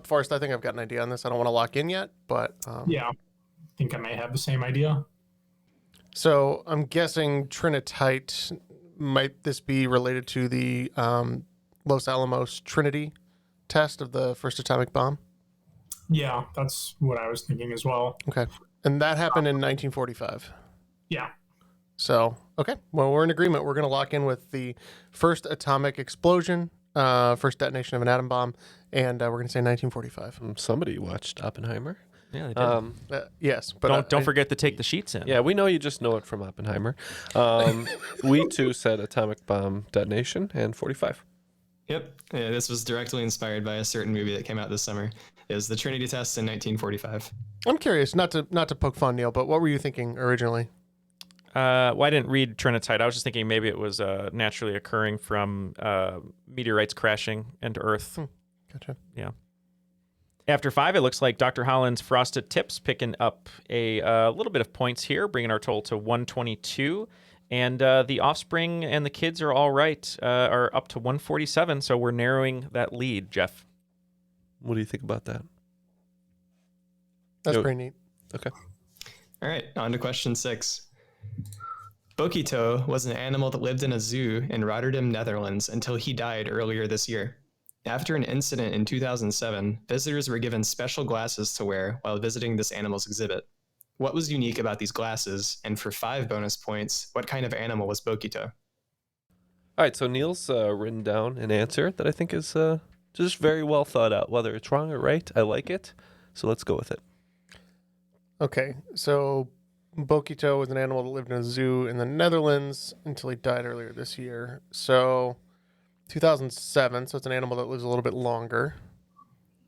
Forrest, I think I've got an idea on this. I don't want to lock in yet, but... yeah, I think I may have the same idea. So I'm guessing Trinitite, might this be related to the Los Alamos Trinity test of the first atomic bomb? Yeah, that's what I was thinking as well. Okay. And that happened in 1945. Yeah. So, okay. Well, we're in agreement. We're going to lock in with the first atomic explosion, first detonation of an atom bomb, and we're going to say 1945. Somebody watched Oppenheimer. Yeah, they did. Yes. But don't forget to take the sheets in. Yeah, we know you just know it from Oppenheimer. We too said atomic bomb detonation and 45. Yep. Yeah, this was directly inspired by a certain movie that came out this summer. It was the Trinity test in 1945. I'm curious, not to poke fun, Neal, but what were you thinking originally? Well, I didn't read Trinitite. I was just thinking maybe it was naturally occurring from meteorites crashing into Earth. Gotcha. Yeah. After 5, it looks like Dr. Holland's Frosted Tips picking up a little bit of points here, bringing our total to 122. And the offspring and the kids are all right, are up to 147. So we're narrowing that lead, Jeff. What do you think about that? That's pretty neat. Okay. All right, on to question 6. Bokito was an animal that lived in a zoo in Rotterdam, Netherlands, until he died earlier this year. After an incident in 2007, visitors were given special glasses to wear while visiting this animal's exhibit. What was unique about these glasses? And for 5 bonus points, what kind of animal was Bokito? All right, so Neal's written down an answer that I think is just very well thought out. Whether it's wrong or right, I like it. So let's go with it. Okay, so Bokito was an animal that lived in a zoo in the Netherlands until he died earlier this year. So 2007, so it's an animal that lives a little bit longer.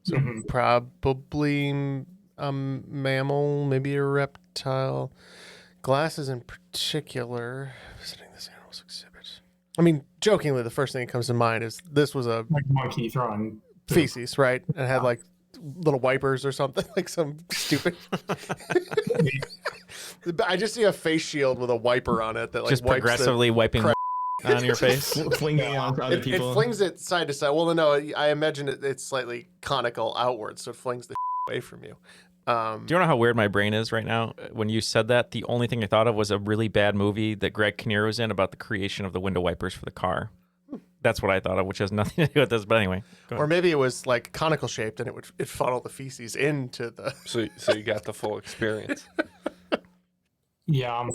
So probably a mammal, maybe a reptile. Glasses in particular. Visiting this animal's exhibit. I mean, jokingly, the first thing that comes to mind is this was a like monkey throwing feces, right? And had like little wipers or something, like some stupid. I just see a face shield with a wiper on it that like just wipes progressively wiping on your face, flinging it on other people. It flings it side to side. Well, no, I imagine it's slightly conical outwards, so it flings the away from you. Do you know how weird my brain is right now? When you said that, the only thing I thought of was a really bad movie that Greg Kinnear was in about the creation of the window wipers for the car. That's what I thought of, which has nothing to do with this. But anyway, or maybe it was like conical shaped and it funnel the feces into the. So you got the full experience. Yeah.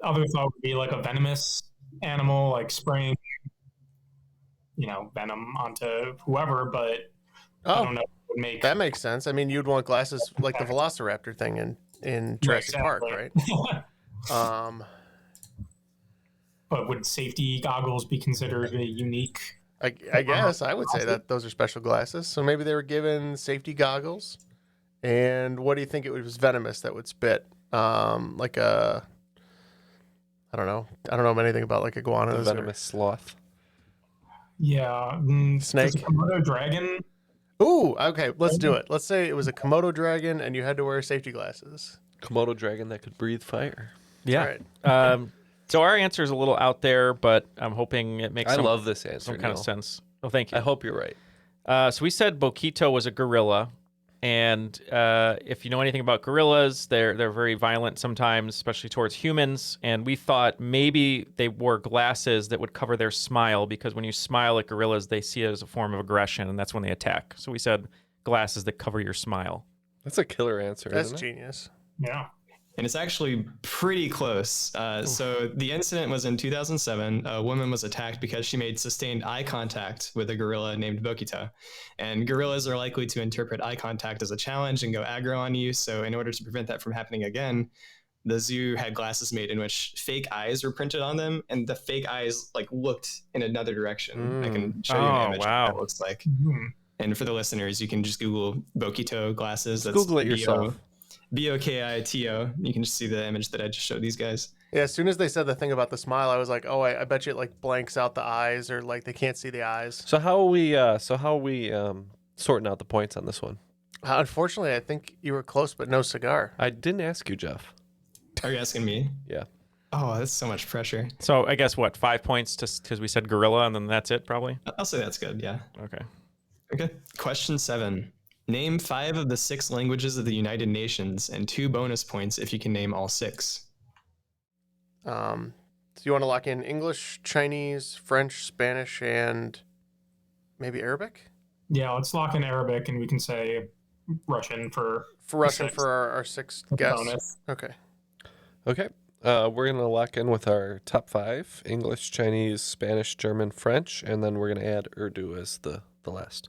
Other thought would be like a venomous animal, like spraying, venom onto whoever. But I don't know. That makes sense. I mean, you'd want glasses like the Velociraptor thing in Jurassic Park, right? But would safety goggles be considered a unique? I guess I would say that those are special glasses. So maybe they were given safety goggles. And what do you think it was venomous that would spit? Like a, I don't know anything about like iguanas. The venomous sloth. Yeah. Snake. Komodo dragon. Ooh, okay. Let's do it. Let's say it was a Komodo dragon and you had to wear safety glasses. Komodo dragon that could breathe fire. Yeah. Right. So our answer is a little out there, but I'm hoping it makes I love this answer, some kind of sense. Oh, thank you. I hope you're right. So we said Boquito was a gorilla. And if you know anything about gorillas, they're very violent sometimes, especially towards humans. And we thought maybe they wore glasses that would cover their smile, because when you smile at gorillas, they see it as a form of aggression, and that's when they attack. So we said glasses that cover your smile. That's a killer answer. That's isn't it? Genius. Yeah. And it's actually pretty close. So the incident was in 2007. A woman was attacked because she made sustained eye contact with a gorilla named Boquito. And gorillas are likely to interpret eye contact as a challenge and go aggro on you. So in order to prevent that from happening again, the zoo had glasses made in which fake eyes were printed on them, and the fake eyes looked in another direction. I can show you an image of what that looks like. And for the listeners, you can just Google Boquito glasses. That's Google it yourself. Bokito. You can just see the image that I just showed these guys. Yeah, as soon as they said the thing about the smile, I was like, oh, I bet you it blanks out the eyes, or they can't see the eyes. So how are we sorting out the points on this one? Unfortunately, I think you were close, but no cigar. I didn't ask you, Jeff. Are you asking me? Yeah. Oh, that's so much pressure. So I guess 5 points because we said gorilla, and then that's it probably? I'll say that's good, yeah. Okay. Question 7. Name 5 of the 6 languages of the United Nations, and 2 bonus points if you can name all 6. So you want to lock in English, Chinese, French, Spanish, and maybe Arabic? Yeah, let's lock in Arabic, and we can say Russian for Russian for our 6th guess. Bonus. Okay. We're going to lock in with our top 5: English, Chinese, Spanish, German, French, and then we're going to add Urdu as the last.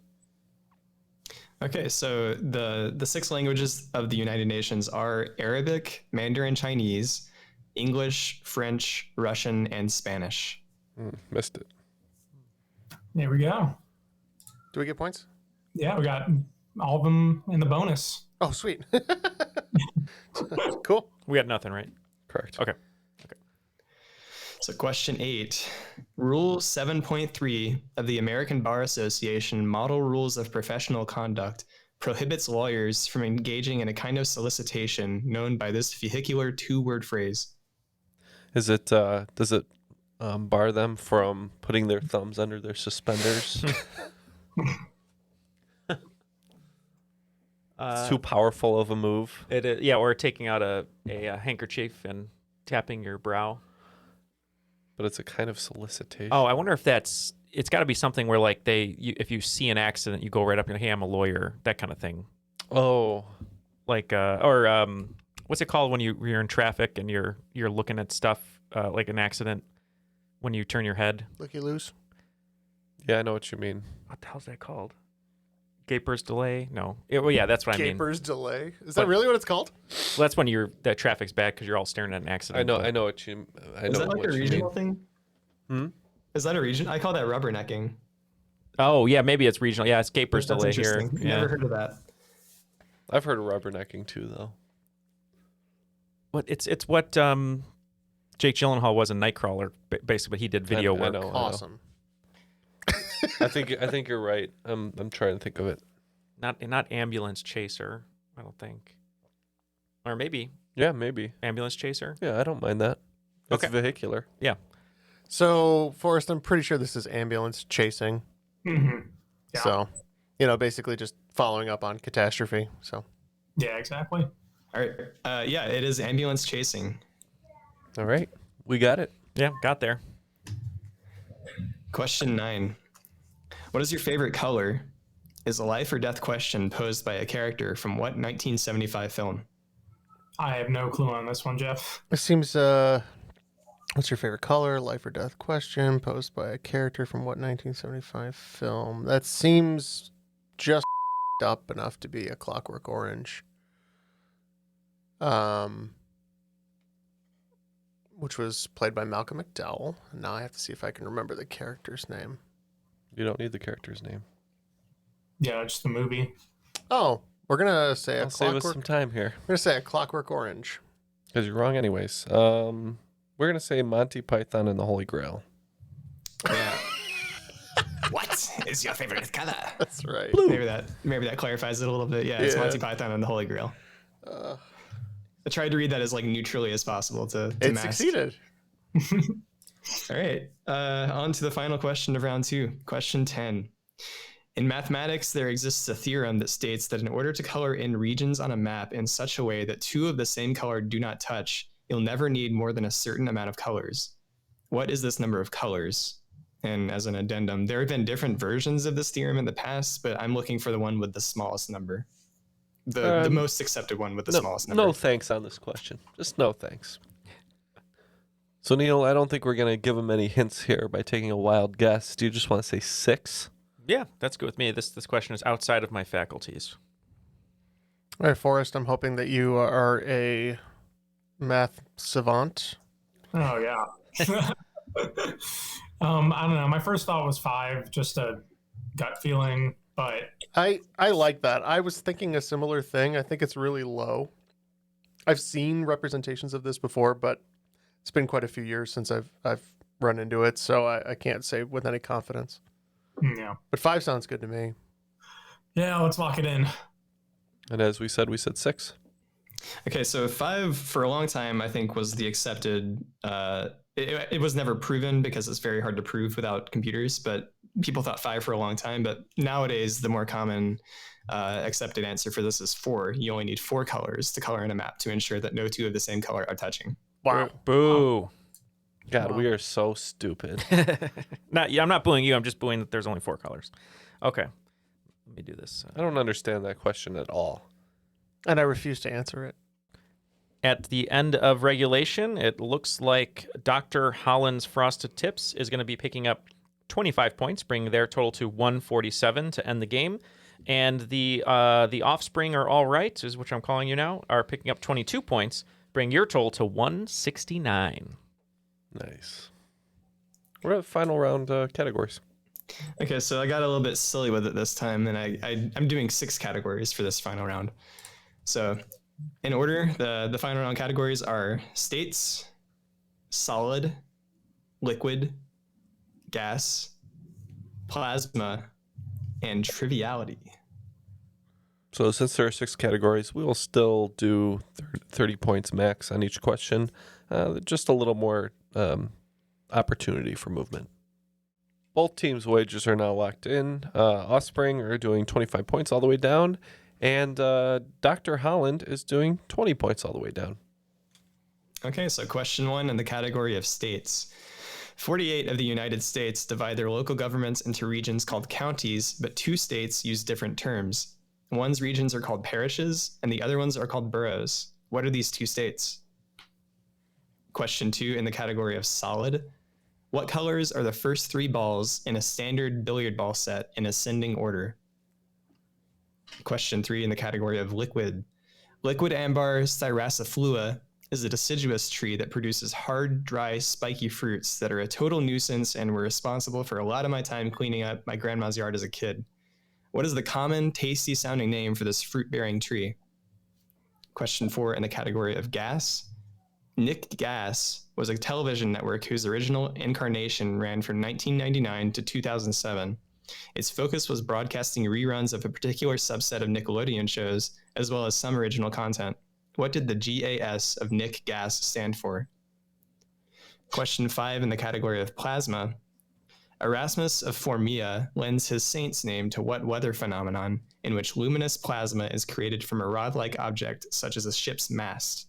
Okay, so the 6 languages of the United Nations are Arabic, Mandarin Chinese, English, French, Russian, and Spanish. Missed it. There we go. Do we get points? Yeah, we got all of them in the bonus. Oh, sweet. Cool. We had nothing, right? Correct. Okay. So question 8, Rule 7.3 of the American Bar Association Model Rules of Professional Conduct prohibits lawyers from engaging in a kind of solicitation known by this vehicular 2-word phrase. Does it bar them from putting their thumbs under their suspenders? It's too powerful of a move. It is, yeah, or taking out a handkerchief and tapping your brow. But it's a kind of solicitation. Oh, I wonder if it's got to be something where if you see an accident, you go right up and hey, I'm a lawyer, that kind of thing. Oh, what's it called when you're in traffic and you're looking at stuff like an accident when you turn your head? Looky loose. Yeah, I know what you mean. What the hell's that called? Gaper's delay? No. Yeah, that's what I mean. Gaper's delay? Is that really what it's called? Well, that's when that traffic's bad because you're all staring at an accident. I know what you. Is that like a regional thing? Is that a region? I call that rubbernecking. Oh yeah, maybe it's regional. Yeah, it's Gaper's delay here. Yeah. Never heard of that. I've heard of rubbernecking too, though. What it's what Jake Gyllenhaal was in Nightcrawler, basically. He did video work. I know, awesome. I think you're right. I'm trying to think of it. Not ambulance chaser, I don't think. Or maybe. Yeah, maybe. Ambulance chaser? Yeah, I don't mind that. It's vehicular. Yeah. So, Forrest, I'm pretty sure this is ambulance chasing. Mm-hmm. Yeah. So, basically just following up on catastrophe. So. Yeah, exactly. All right. Yeah, it is ambulance chasing. All right. We got it. Yeah, got there. Question 9. What is your favorite color? Is a life or death question posed by a character from what 1975 film? I have no clue on this one, Jeff. It seems, what's your favorite color? Life or death question posed by a character from what 1975 film? That seems just up enough to be A Clockwork Orange. Which was played by Malcolm McDowell. Now I have to see if I can remember the character's name. You don't need the character's name. Yeah, just the movie. Oh, we're gonna say I'll save us some time here. We're gonna say A Clockwork Orange. Because you're wrong anyways. We're gonna say Monty Python and the Holy Grail. Yeah. What is your favorite color? That's right. Blue. Maybe that clarifies it a little bit. Yeah, it's Monty Python and the Holy Grail. I tried to read that as like neutrally as possible to it mask. Succeeded. All right. On to the final question of round 2. Question 10. In mathematics, there exists a theorem that states that in order to color in regions on a map in such a way that two of the same color do not touch, you'll never need more than a certain amount of colors. What is this number of colors? And as an addendum, there have been different versions of this theorem in the past, but I'm looking for the one with the smallest number. The most accepted one with the smallest number. No thanks on this question. Just no thanks. So, Neal, I don't think we're going to give him any hints here by taking a wild guess. Do you just want to say 6? Yeah, that's good with me. This question is outside of my faculties. All right, Forrest, I'm hoping that you are a math savant. Oh, yeah. I don't know. My first thought was 5, just a gut feeling, but... I like that. I was thinking a similar thing. I think it's really low. I've seen representations of this before, but it's been quite a few years since I've run into it, so I can't say with any confidence. Yeah. But 5 sounds good to me. Yeah, let's lock it in. And as we said 6. Okay, so 5 for a long time, I think, was the accepted. It was never proven because it's very hard to prove without computers, but people thought 5 for a long time. But nowadays, the more common accepted answer for this is 4. You only need 4 colors to color in a map to ensure that no two of the same color are touching. Wow. Boo. God, we are so stupid. I'm not booing you. I'm just booing that there's only 4 colors. Okay. Let me do this. I don't understand that question at all. And I refuse to answer it. At the end of regulation, it looks like Dr. Holland's Frosted Tips is going to be picking up 25 points, bringing their total to 147 to end the game. And the Offspring are all right, is which I'm calling you now, are picking up 22 points, bring your total to 169. Nice. We're at final round categories. Okay, so I got a little bit silly with it this time, and I'm doing 6 categories for this final round. So, in order, the final round categories are states, solid, liquid, gas, plasma, and triviality. So since there are 6 categories, we will still do 30 points max on each question. Just a little more opportunity for movement. Both teams' wages are now locked in. Offspring are doing 25 points all the way down, and Dr. Holland is doing 20 points all the way down. Okay, so question 1 in the category of states. 48 of the United States divide their local governments into regions called counties, but 2 states use different terms. One's regions are called parishes, and the other ones are called boroughs. What are these 2 states? Question 2 in the category of solid. What colors are the first 3 balls in a standard billiard ball set in ascending order? Question 3 in the category of liquid. Liquid ambar styraciflua is a deciduous tree that produces hard, dry, spiky fruits that are a total nuisance and were responsible for a lot of my time cleaning up my grandma's yard as a kid. What is the common, tasty-sounding name for this fruit-bearing tree? Question 4 in the category of gas. Nick Gas was a television network whose original incarnation ran from 1999 to 2007. Its focus was broadcasting reruns of a particular subset of Nickelodeon shows, as well as some original content. What did the GAS of Nick Gas stand for? Question 5 in the category of plasma. Erasmus of Formia lends his saint's name to what weather phenomenon in which luminous plasma is created from a rod-like object such as a ship's mast?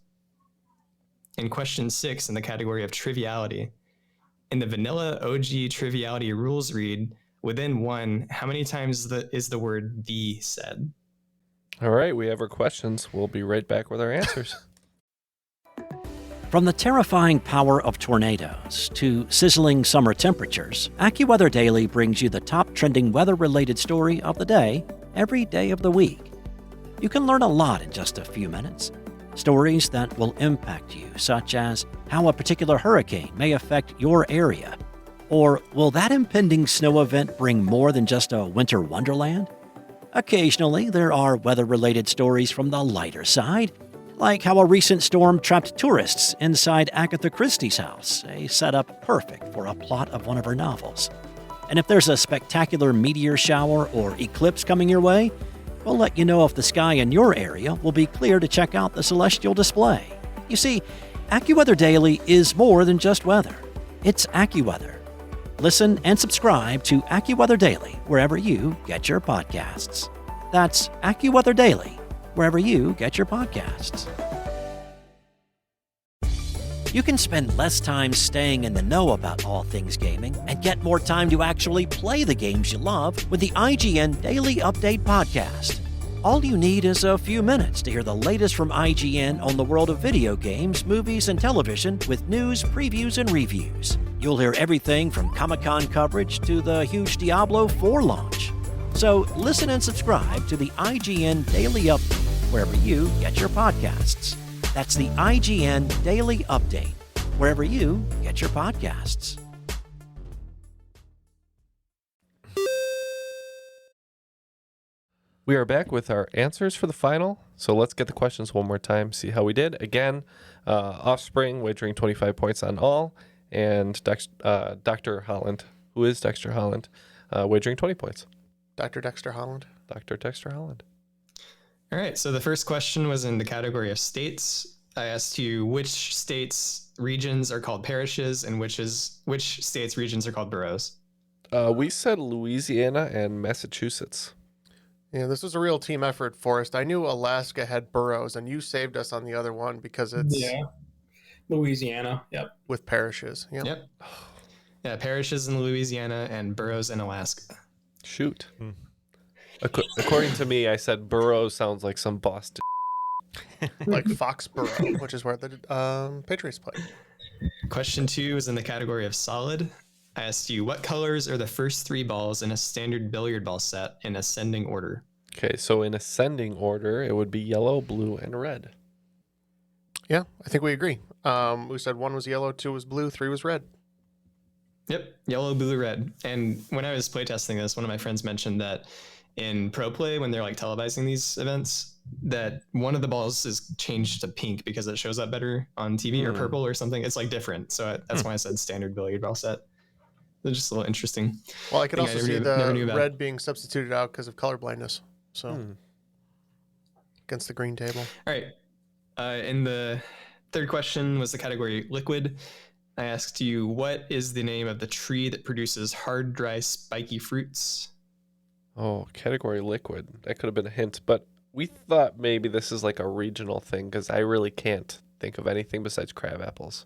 In question 6 in the category of triviality, in the vanilla OG triviality rules read, within one, how many times is the word "the" said? All right, we have our questions. We'll be right back with our answers. From the terrifying power of tornadoes to sizzling summer temperatures, AccuWeather Daily brings you the top trending weather-related story of the day every day of the week. You can learn a lot in just a few minutes. Stories that will impact you, such as how a particular hurricane may affect your area, or will that impending snow event bring more than just a winter wonderland? Occasionally, there are weather-related stories from the lighter side, like how a recent storm trapped tourists inside Agatha Christie's house, a setup perfect for a plot of one of her novels. And if there's a spectacular meteor shower or eclipse coming your way, we'll let you know if the sky in your area will be clear to check out the celestial display. You see, AccuWeather Daily is more than just weather. It's AccuWeather. Listen and subscribe to AccuWeather Daily wherever you get your podcasts. That's AccuWeather Daily, wherever you get your podcasts. You can spend less time staying in the know about all things gaming and get more time to actually play the games you love with the IGN Daily Update podcast. All you need is a few minutes to hear the latest from IGN on the world of video games, movies, and television with news, previews, and reviews. You'll hear everything from Comic-Con coverage to the huge Diablo 4 launch. So listen and subscribe to the IGN Daily Update wherever you get your podcasts. That's the IGN Daily Update, wherever you get your podcasts. We are back with our answers for the final. So let's get the questions one more time, see how we did. Again, Offspring wagering 25 points on all, and Dr. Holland, who is Dexter Holland, wagering 20 points. Dr. Dexter Holland. Dr. Dexter Holland. All right, so the first question was in the category of states. I asked you which states' regions are called parishes and which states' regions are called boroughs. We said Louisiana and Massachusetts. Yeah, this was a real team effort, Forrest. I knew Alaska had boroughs, and you saved us on the other one because it's... Yeah, Louisiana, yep. With parishes, Yep. Yeah, parishes in Louisiana and boroughs in Alaska. Shoot. According to me, I said borough sounds like some Boston. Like Foxborough, which is where the Patriots play. Question 2 is in the category of solid. I asked you, what colors are the first 3 balls in a standard billiard ball set in ascending order? Okay, so in ascending order, it would be yellow, blue, and red. Yeah, I think we agree. We said 1 was yellow, 2 was blue, 3 was red. Yep, yellow, blue, red. And when I was playtesting this, one of my friends mentioned that in Pro Play, when they're like televising these events, that one of the balls is changed to pink because it shows up better on TV or purple or something. It's like different. So that's why I said standard billiard ball set. It's just a little interesting. Well, I could also see the red being substituted out because of color blindness. So against the green table. All right. In the third question was the category liquid. I asked you, what is the name of the tree that produces hard, dry, spiky fruits? Oh, category liquid. That could have been a hint, but we thought maybe this is like a regional thing because I really can't think of anything besides crab apples.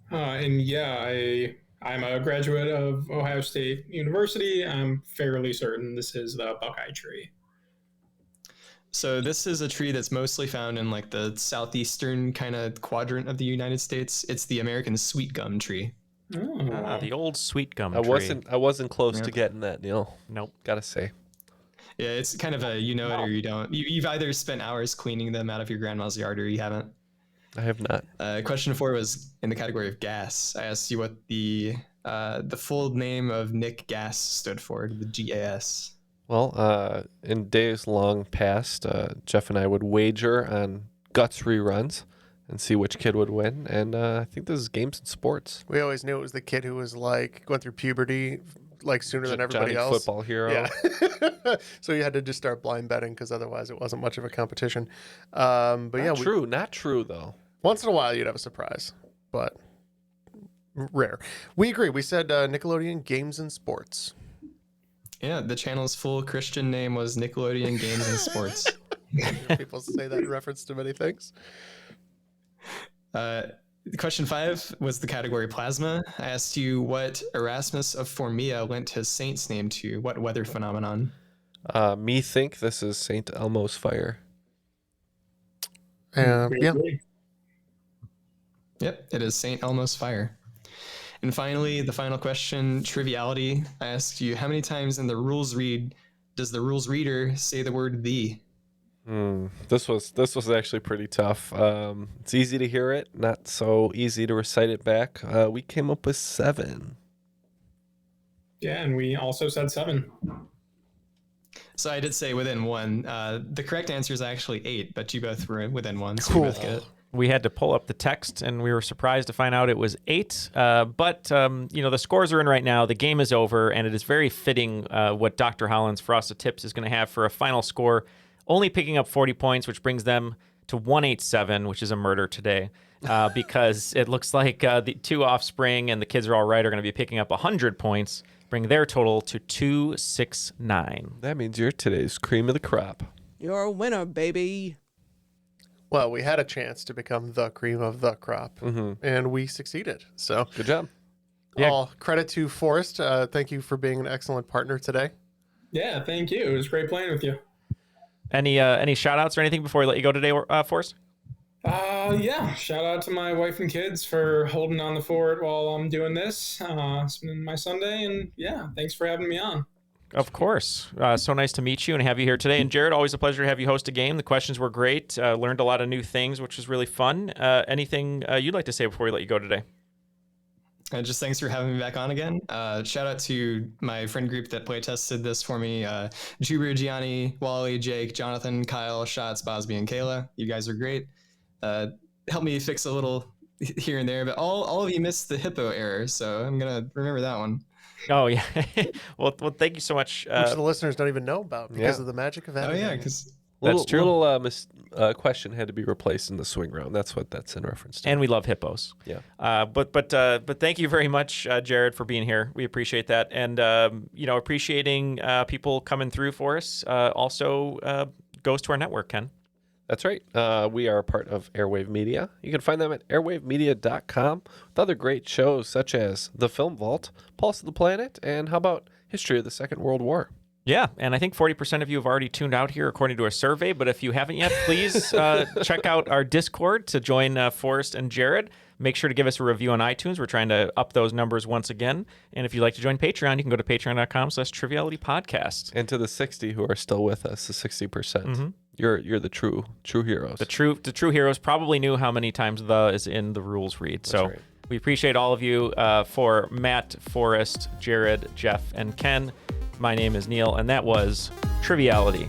And yeah, I'm a graduate of Ohio State University. I'm fairly certain this is the Buckeye tree. So this is a tree that's mostly found in like the southeastern kind of quadrant of the United States. It's the American sweet gum tree. Oh. The old sweet gum tree. I wasn't close to getting that, Neil. Nope. Gotta say. Yeah, it's kind of a you know it or you don't. You've either spent hours cleaning them out of your grandma's yard or you haven't. I have not. Question 4 was in the category of gas. I asked you what the full name of Nick Gas stood for, the GAS. Well, in days long past, Jeff and I would wager on Guts reruns and see which kid would win. And I think this is Games and Sports. We always knew it was the kid who was like going through puberty like sooner than everybody Johnny else. Football hero. Yeah. So you had to just start blind betting because otherwise it wasn't much of a competition. But not true though. Once in a while you'd have a surprise, but rare. We agree. We said Nickelodeon Games and Sports. Yeah, the channel's full Christian name was Nickelodeon Games and Sports. People say that in reference to many things. Question 5 was the category plasma. I asked you what Erasmus of Formia lent his saint's name to. What weather phenomenon? Me think this is St. Elmo's fire. Yeah. Yep, it is St. Elmo's fire. And finally, the final question, triviality. I asked you how many times in the rules read does the rules reader say the word "the"? This was actually pretty tough. It's easy to hear it, not so easy to recite it back. We came up with 7. Yeah, and we also said 7. So I did say within 1. The correct answer is actually 8, but you both were within 1, so you both get it. We had to pull up the text, and we were surprised to find out it was 8. But the scores are in right now. The game is over, and it is very fitting what Dr. Holland's Frosted Tips is going to have for a final score, only picking up 40 points, which brings them to 187, which is a murder today, because it looks like the 2 Offspring and the Kids Are All Right are going to be picking up 100 points, bring their total to 269. That means you're today's cream of the crop. You're a winner, baby. Well, we had a chance to become the cream of the crop, and we succeeded. So good job. All credit to Forrest. Thank you for being an excellent partner today. Yeah, thank you. It was great playing with you. Any shout outs or anything before we let you go today, Forrest? Yeah, shout out to my wife and kids for holding on the fort while I'm doing this. It's been my Sunday, and yeah, thanks for having me on. Of course. So nice to meet you and have you here today. And Jared, always a pleasure to have you host a game. The questions were great. Learned a lot of new things, which was really fun. Anything you'd like to say before we let you go today? Just thanks for having me back on again. Shout out to my friend group that play tested this for me. Juber, Gianni, Wally, Jake, Jonathan, Kyle, Shots, Bosby, and Kayla. You guys are great. Help me fix a little here and there, but all of you missed the hippo error, so I'm going to remember that one. Oh, yeah. well, thank you so much. Which the listeners don't even know about because of the magic of editing. Oh, yeah, because... That's true. Little question had to be replaced in the swing round. That's what that's in reference to. And we love hippos. Yeah. But thank you very much, Jared, for being here. We appreciate that, and appreciating people coming through for us. Also goes to our network, Ken. That's right. We are a part of Airwave Media. You can find them at airwavemedia.com with other great shows such as The Film Vault, Pulse of the Planet, and how about History of the Second World War. Yeah, and I think 40% of you have already tuned out here according to a survey, but if you haven't yet, please check out our Discord to join Forrest and Jared. Make sure to give us a review on iTunes. We're trying to up those numbers once again. And if you'd like to join Patreon, you can go to patreon.com/trivialitypodcast. And to the 60 who are still with us, the 60%, you're the true heroes. The true heroes probably knew how many times the is in the rules read. That's so right. We appreciate all of you. For Matt, Forrest, Jared, Jeff, and Ken, my name is Neal, and that was Triviality.